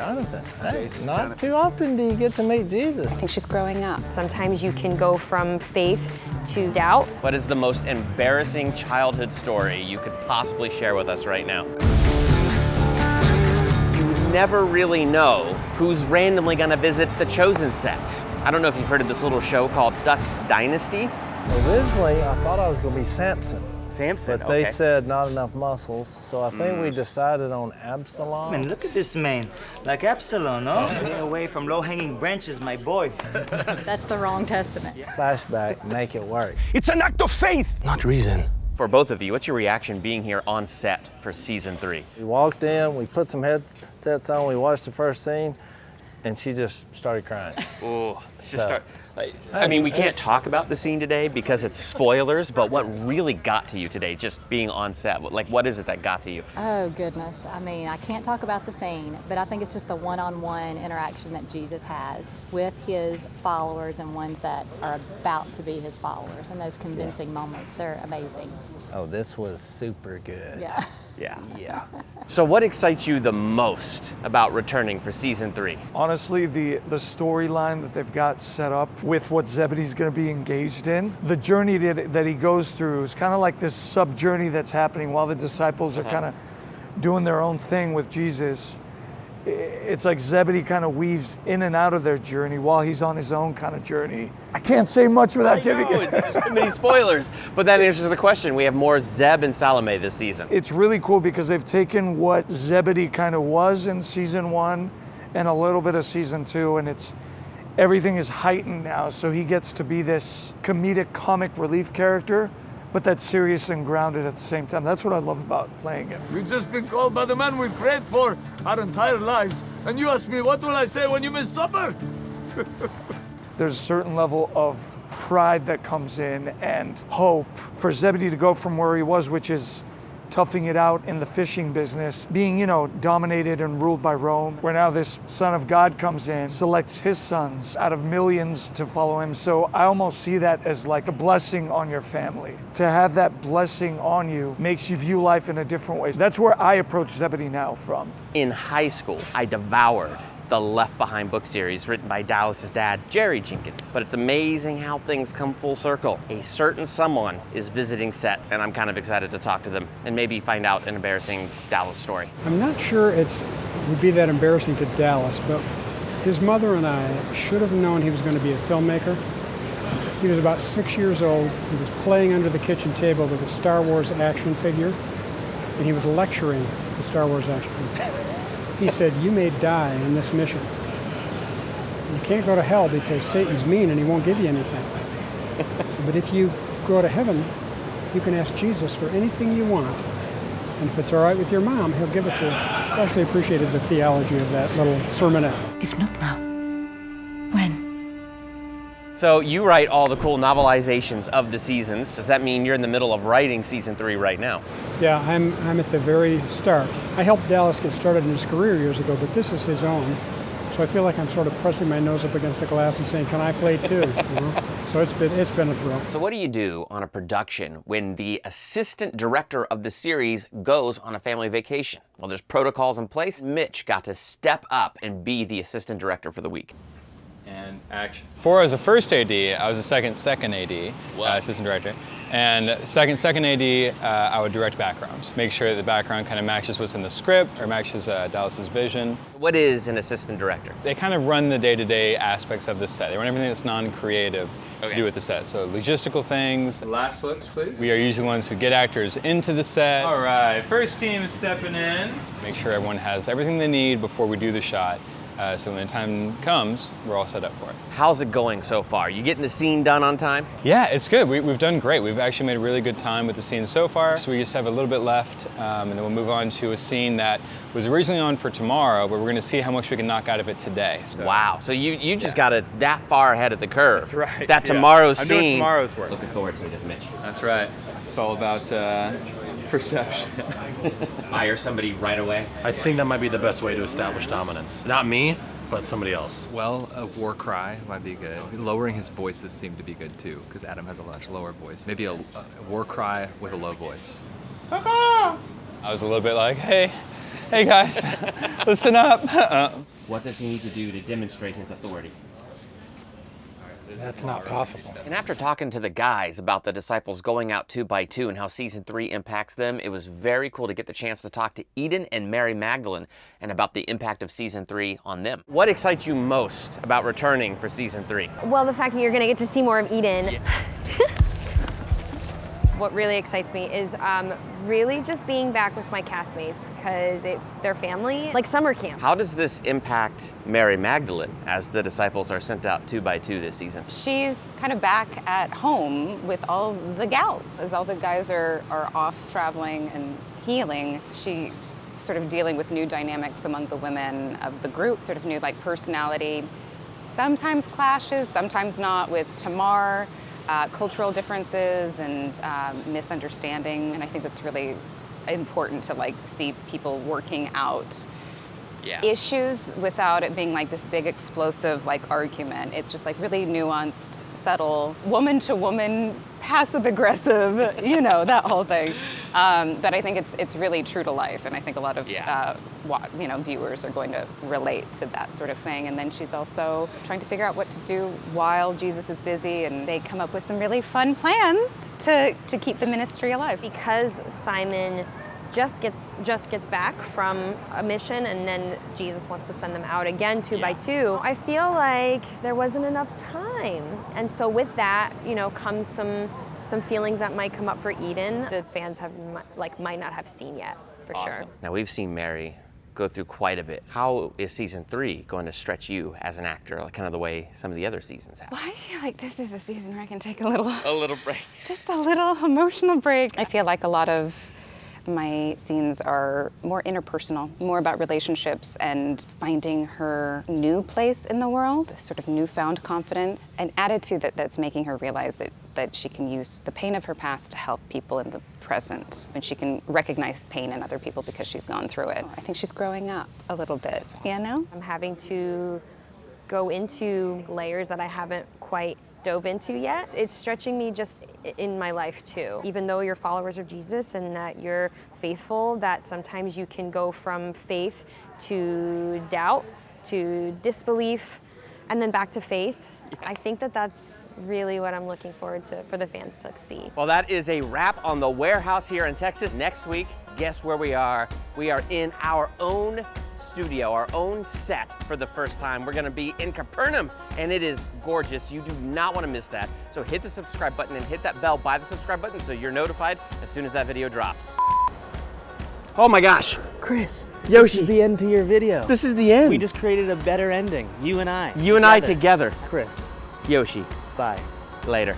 Jonathan, hey, not too often do you get to meet Jesus. I think she's growing up. Sometimes you can go from faith to doubt. What is the most embarrassing childhood story you could possibly share with us right now? You never really know who's randomly gonna visit the Chosen set. I don't know if you've heard of this little show called Duck Dynasty. Originally, I thought I was gonna be Samson. Samson, But they said not enough muscles, so I think we decided on Absalom. Man, look at this man. Like Absalom, no? Getting away from low-hanging branches, my boy. That's the wrong testament. Flashback, make it work. It's an act of faith, not reason. For both of you, what's your reaction being here on set for season 3? We walked in, we put some headsets on, we watched the first scene, and she just started crying. Ooh, I mean, we can't talk about the scene today because it's spoilers, but what really got to you today, just being on set? Like, what is it that got to you? Oh, goodness. I mean, I can't talk about the scene, but I think it's just the one-on-one interaction that Jesus has with his followers and ones that are about to be his followers. And those convincing moments, they're amazing. Oh, this was super good. Yeah. Yeah. So what excites you the most about returning for season 3? Honestly, the storyline that they've got set up with what Zebedee's going to be engaged in, the journey that he goes through is kind of like this sub-journey that's happening while the disciples are kind of doing their own thing with Jesus. It's like Zebedee kind of weaves in and out of their journey while he's on his own kind of journey. I can't say much without giving it. There's too many spoilers. But that answers the question. We have more Zeb and Salome this season. It's really cool because they've taken what Zebedee kind of was in season 1 and a little bit of season 2, and everything is heightened now. So he gets to be this comedic comic relief character, but that's serious and grounded at the same time. That's what I love about playing it. We've just been called by the man we prayed for our entire lives. And you ask me, what will I say when you miss supper? There's a certain level of pride that comes in and hope for Zebedee to go from where he was, which is toughing it out in the fishing business, being, dominated and ruled by Rome, where now this Son of God comes in, selects his sons out of millions to follow him. So I almost see that as like a blessing on your family. To have that blessing on you makes you view life in a different way. That's where I approach Zebedee now from. In high school, I devoured the Left Behind book series written by Dallas's dad, Jerry Jenkins. But it's amazing how things come full circle. A certain someone is visiting set, and I'm kind of excited to talk to them and maybe find out an embarrassing Dallas story. I'm not sure it would be that embarrassing to Dallas, but his mother and I should have known he was going to be a filmmaker. He was about 6 years old. He was playing under the kitchen table with a Star Wars action figure, and he was lecturing the Star Wars action figure. He said, "You may die in this mission. You can't go to hell because Satan's mean and he won't give you anything. But if you go to heaven, you can ask Jesus for anything you want. And if it's all right with your mom, he'll give it to you." I actually appreciated the theology of that little sermonette. If not now, when? So you write all the cool novelizations of the seasons. Does that mean you're in the middle of writing season 3 right now? Yeah, I'm at the very start. I helped Dallas get started in his career years ago, but this is his own. So I feel like I'm sort of pressing my nose up against the glass and saying, "Can I play too?" So it's been a thrill. So what do you do on a production when the assistant director of the series goes on a family vacation? Well, there's protocols in place. Mitch got to step up and be the assistant director for the week. And action. Before I was a first AD, I was a second AD, assistant director. And second AD, I would direct backgrounds. Make sure that the background kind of matches what's in the script or matches Dallas's vision. What is an assistant director? They kind of run the day-to-day aspects of the set. They run everything that's non-creative to do with the set. So logistical things. Last looks, please. We are usually the ones who get actors into the set. All right, first team is stepping in. Make sure everyone has everything they need before we do the shot. So when the time comes, we're all set up for it. How's it going so far? You getting the scene done on time? Yeah, it's good. We've done great. We've actually made a really good time with the scene so far. So we just have a little bit left, and then we'll move on to a scene that was originally on for tomorrow, but we're going to see how much we can knock out of it today. So. Wow. So you just got it that far ahead of the curve. That's right. That tomorrow's I'm scene. doing tomorrow's work. Looking forward to it, Mitch. That's right. It's all about perception. Hire somebody right away. I think that might be the best way to establish dominance. Not me, but somebody else. Well, a war cry might be good. Lowering his voices seem to be good too, because Adam has a much lower voice. Maybe a war cry with a low voice. I was a little bit like, hey, Hey guys, listen up. What does he need to do to demonstrate his authority? That's not possible. And after talking to the guys about the disciples going out 2 by 2 and how season 3 impacts them, it was very cool to get the chance to talk to Eden and Mary Magdalene and about the impact of season 3 on them. What excites you most about returning for season 3? Well, the fact that you're gonna get to see more of Eden. Yeah. What really excites me is really just being back with my castmates because they're family, like summer camp. How does this impact Mary Magdalene as the disciples are sent out 2 by 2 this season? She's kind of back at home with all the gals. As all the guys are off traveling and healing, she's sort of dealing with new dynamics among the women of the group, sort of new like personality. Sometimes clashes, sometimes not with Tamar. Cultural differences and misunderstanding, and I think that's really important to like see people working out issues without it being like this big explosive like argument. It's just like really nuanced, subtle, woman to woman, passive aggressive, you know, that whole thing. But I think it's really true to life, and I think a lot of viewers are going to relate to that sort of thing. And then she's also trying to figure out what to do while Jesus is busy, and they come up with some really fun plans to keep the ministry alive. Because Simon just gets back from a mission, and then Jesus wants to send them out again 2 by 2. I feel like there wasn't enough time, and so with that, you know, comes some feelings that might come up for Eden. The fans might not have seen yet, for sure. Now we've seen Mary go through quite a bit. How is season 3 going to stretch you as an actor, like kind of the way some of the other seasons have? Well, I feel like this is a season where I can take a little break. Just a little emotional break. I feel like a lot of my scenes are more interpersonal, more about relationships and finding her new place in the world, sort of newfound confidence, an attitude that's making her realize that she can use the pain of her past to help people in the present, and she can recognize pain in other people because she's gone through it. I think she's growing up a little bit, you know? I'm having to go into layers that I haven't quite dove into yet. It's stretching me just in my life too. Even though you're followers of Jesus and that you're faithful, that sometimes you can go from faith to doubt, to disbelief, and then back to faith. I think that's really what I'm looking forward to for the fans to see. Well, that is a wrap on The Warehouse here in Texas. Next week, guess where we are? We are in our own studio, our own set for the first time. We're gonna be in Capernaum, and it is gorgeous. You do not wanna miss that. So hit the subscribe button and hit that bell by the subscribe button so you're notified as soon as that video drops. Oh my gosh. Chris, Yoshi. this is the end to your video. This is the end. We just created a better ending, you and I. You and I together. Chris. Yoshi. Bye. Later.